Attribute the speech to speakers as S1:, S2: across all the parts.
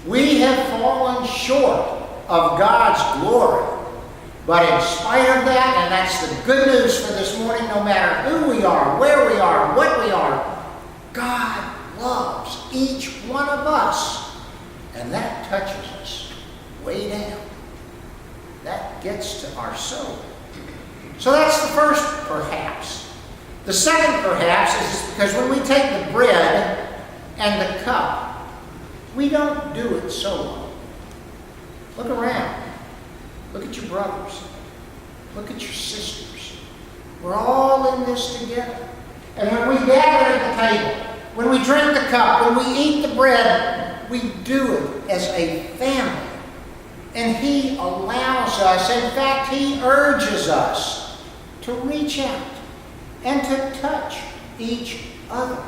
S1: We have fallen short of God's glory. But in spite of that, and that's the good news for this morning, no matter who we are, where we are, what we are, God loves each one of us. And that touches us way down. That gets to our soul. So that's the first perhaps. The second perhaps is because when we take the bread and the cup, we don't do it solo. Look around. Look at your brothers. Look at your sisters. We're all in this together. And when we gather at the table, when we drink the cup, when we eat the bread, we do it as a family. And He allows us, in fact, He urges us to reach out and to touch each other.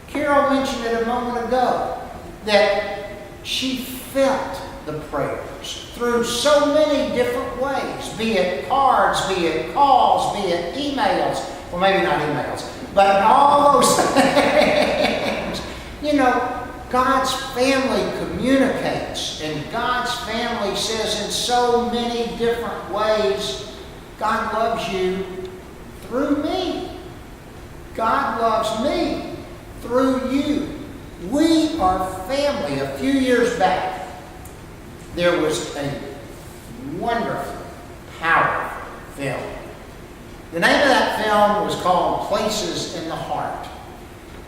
S1: Carol mentioned it a moment ago that she felt the prayers through so many different ways, be it cards, be it calls, be it emails, well, maybe not emails, but all those things. You know, God's family communicates, and God's family says in so many different ways, God loves you through me. God loves me through you. We are family. A few years back, there was a wonderful, powerful film. The name of that film was called Places in the Heart.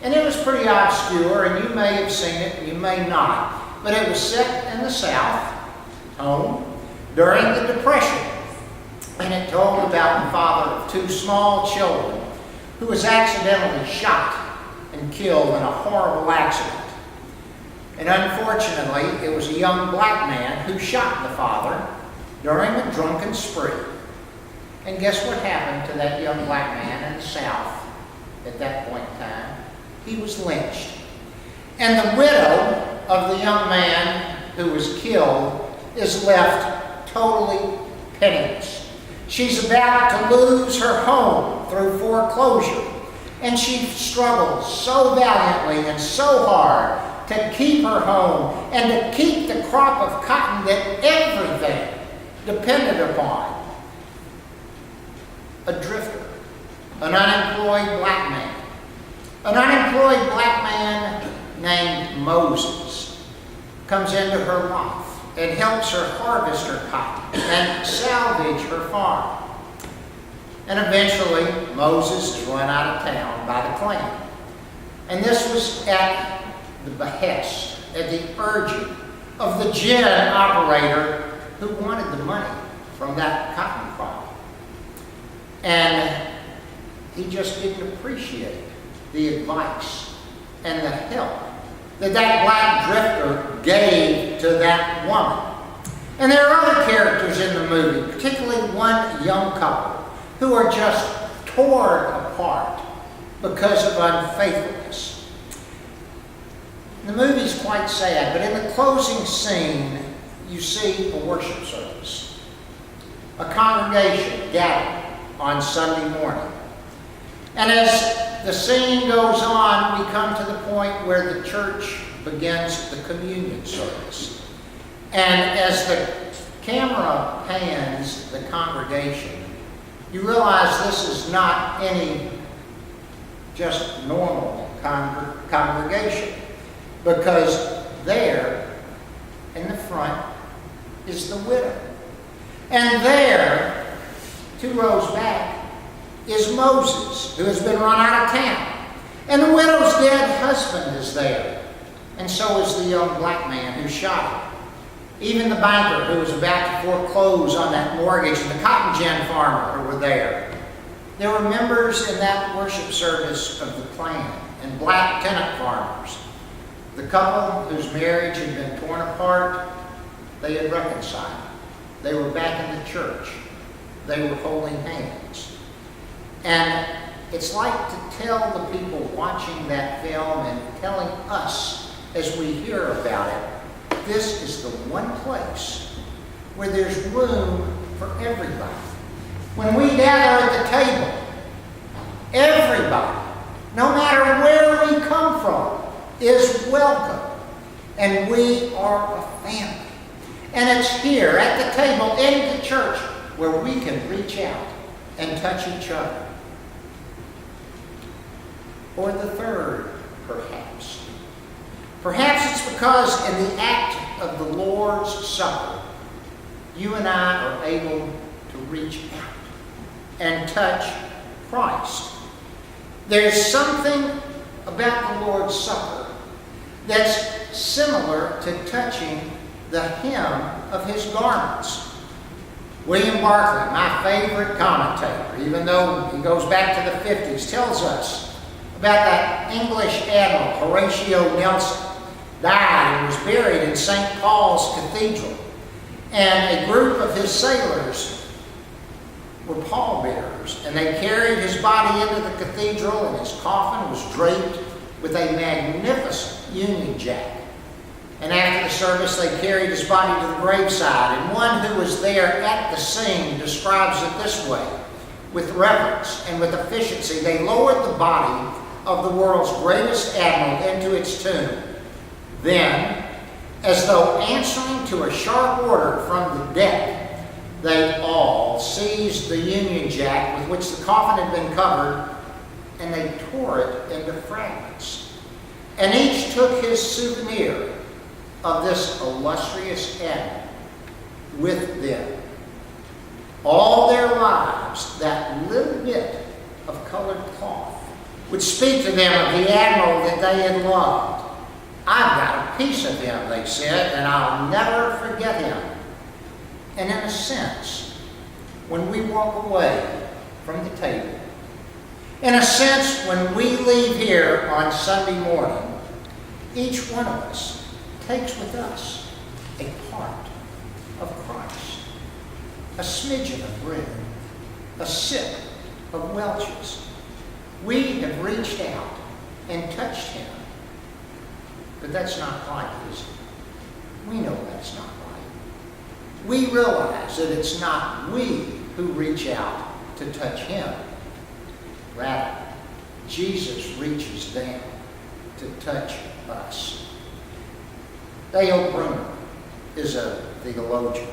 S1: And it was pretty obscure, and you may have seen it, and you may not. But it was set in the South, home, during the Depression. And it told about the father of two small children who was accidentally shot and killed in a horrible accident. And unfortunately, it was a young black man who shot the father during a drunken spree. And guess what happened to that young black man in the South at that point in time? He was lynched. And the widow of the young man who was killed is left totally penniless. She's about to lose her home through foreclosure. And she struggled so valiantly and so hard to keep her home and to keep the crop of cotton that everything depended upon. A drifter, an unemployed black man. An unemployed black man named Moses comes into her life and helps her harvest her cotton and salvage her farm. And eventually, Moses is run out of town by the Klan. And this was at the behest, at the urging of the gin operator who wanted the money from that cotton crop. And he just didn't appreciate the advice and the help that that black drifter gave to that woman. And there are other characters in the movie, particularly one young couple, who are just torn apart because of unfaithfulness. The movie's quite sad, but in the closing scene, you see a worship service. A congregation gathered on Sunday morning. And as the scene goes on, we come to the point where the church begins the communion service. And as the camera pans the congregation, you realize this is not any just normal congregation, because there in the front is the widow. And there, 2 rows back, is Moses, who has been run out of town. And the widow's dead husband is there. And so is the young black man who shot him. Even the banker who was about to foreclose on that mortgage and the cotton gin farmer who were there. There were members in that worship service of the Klan and black tenant farmers. The couple whose marriage had been torn apart, they had reconciled. They were back in the church. They were holding hands. And it's like to tell the people watching that film and telling us as we hear about it, this is the one place where there's room for everybody. When we gather at the table, everybody, no matter where we come from, is welcome. And we are a family. And it's here at the table in the church where we can reach out and touch each other. Or the third, perhaps. Perhaps it's because in the act of the Lord's Supper, you and I are able to reach out and touch Christ. There's something about the Lord's Supper that's similar to touching the hem of his garments. William Barclay, my favorite commentator, even though he goes back to the 50s, tells us about that English admiral, Horatio Nelson, died and was buried in St. Paul's Cathedral. And a group of his sailors were pallbearers, and they carried his body into the cathedral, and his coffin was draped with a magnificent Union Jack. And after the service, they carried his body to the graveside, and one who was there at the scene describes it this way: with reverence and with efficiency, they lowered the body of the world's greatest admiral into its tomb. Then, as though answering to a sharp order from the deck, they all seized the Union Jack with which the coffin had been covered, and they tore it into fragments. And each took his souvenir of this illustrious admiral with them. All their lives, that little bit of colored cloth would speak to them of the admiral that they had loved. I've got a piece of him, they said, and I'll never forget him. And in a sense, when we walk away from the table, in a sense, when we leave here on Sunday morning, each one of us takes with us a part of Christ, a smidgen of bread, a sip of Welch's. We have reached out and touched him. But that's not right, is it? We know that's not right. We realize that it's not we who reach out to touch him. Rather, Jesus reaches down to touch us. Dale Bruner is a theologian.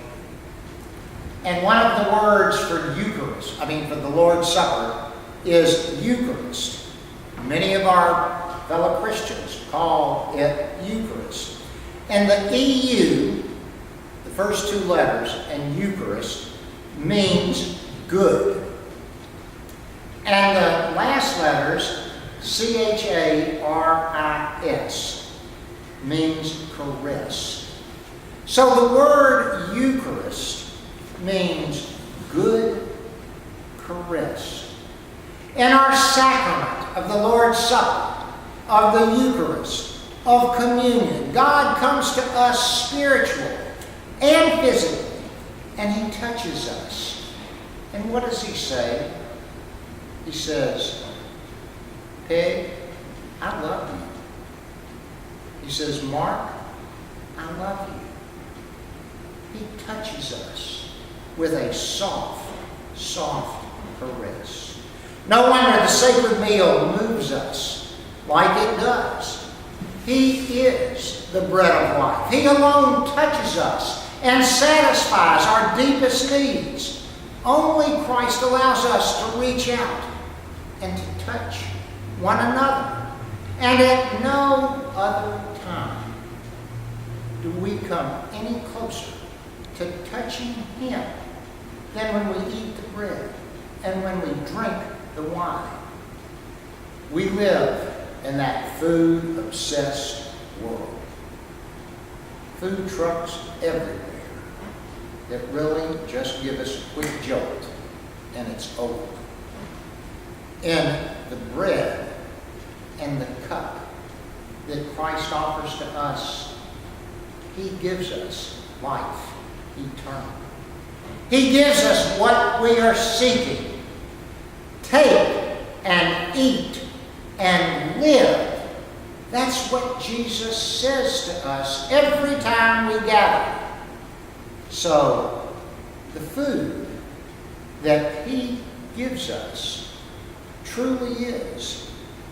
S1: And one of the words for Eucharist, for the Lord's Supper, is Eucharist. Many of our fellow Christians call it Eucharist. And the EU, the first two letters, and Eucharist, means good. And the last letters, CHARIS, means caress. So the word Eucharist means good caress. In our sacrament of the Lord's Supper, of the Eucharist, of communion, God comes to us spiritually and physically, and he touches us. And what does he say? He says, Peg, I love you. He says, Mark, I love you. He touches us with a soft, soft caress. No wonder the sacred meal moves us like it does. He is the bread of life. He alone touches us and satisfies our deepest needs. Only Christ allows us to reach out and to touch one another. And at no other time do we come any closer to touching him than when we eat the bread and when we drink the wine. We live in that food-obsessed world. Food trucks everywhere that really just give us a quick jolt and it's over. In the bread and the cup that Christ offers to us, he gives us life eternal. He gives us what we are seeking. Take and eat and live. That's what Jesus says to us every time we gather. So, the food that he gives us truly is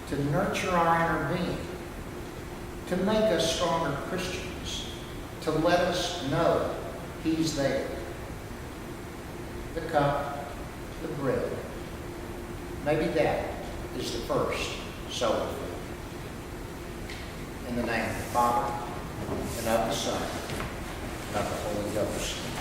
S1: to nurture our inner being, to make us stronger Christians, to let us know He's there. The cup, the bread. Maybe that is the first soul food. In the name of the Father, and of the Son, and of the Holy Ghost.